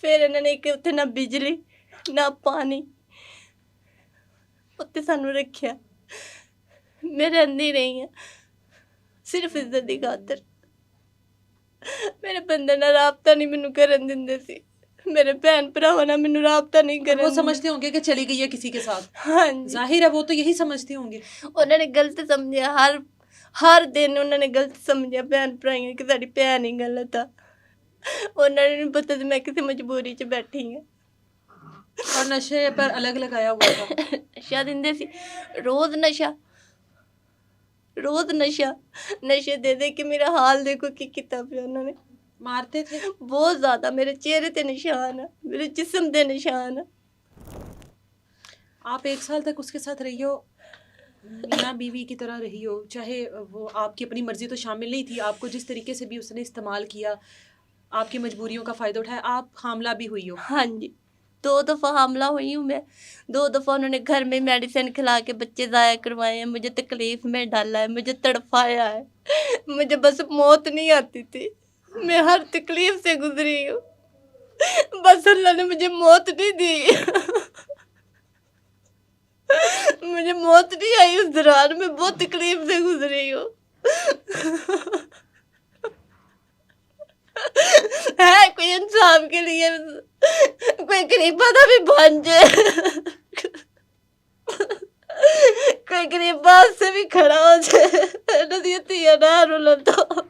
फिर इन्होंने एक उत्थे ना बिजली ना पानी, उत्ते सानू रखिया। मैं रहिंदी रही हाँ सिर्फ इज्जत की खातर। मेरे बंदे नाल राबता नहीं मैनू करन दिंदे सी, मेरे भैन भरावां नाल मैनू राबता नहीं वो करन दिंदे। समझते होंगे कि चली गई है किसी के साथ, हाँ जी, जाहिर है वो तो यही समझते होंगे। उन्होंने गलत समझा, हर दिन उन्होंने गलत समझा भैन भराइयां कि साडी भैन ही गलत आ। उन्होंने नहीं पता कि मैं किसी मजबूरी च बैठी हाँ। और नशे पर अलग लगाया हुआ था। नशा दिंदे सी, रोज़ नशा, रोज़ नशा, नशे दे के मेरा हाल देखो की कीता पिया उन्होंने। मारते थे? बहुत ज़्यादा, मेरे चेहरे ते निशान है, मेरे जिस्म ते निशान है। आप 1 साल तक उसके साथ रही हो, मियाँ बीवी की तरह रही हो, चाहे वो आपकी अपनी मर्जी तो शामिल नहीं थी, आपको जिस तरीके से भी उसने इस्तेमाल किया, आपकी मजबूरियों का फ़ायदा उठाया, आप हामला भी हुई हो। हाँ जी, 2 दफ़ा हमला हुई हूँ मैं। 2 दफ़ा उन्होंने घर में मेडिसिन खिला के बच्चे ज़ाया करवाए हैं, मुझे तकलीफ़ में डाला है, मुझे तड़पाया है। मुझे बस मौत नहीं आती थी, मैं हर तकलीफ़ से गुज़री हूँ, बस अल्लाह ने मुझे मौत नहीं दी। मुझे मौत नहीं आई उस दौरान, मैं बहुत तकलीफ़ से गुज़री हूँ। है कोई इंसाफ के लिए, कोई गरीबा दा भी बन जाए, कोई गरीबा से भी खड़ा हो जाए, इन्हां दियां धीआं ना रुलन दो।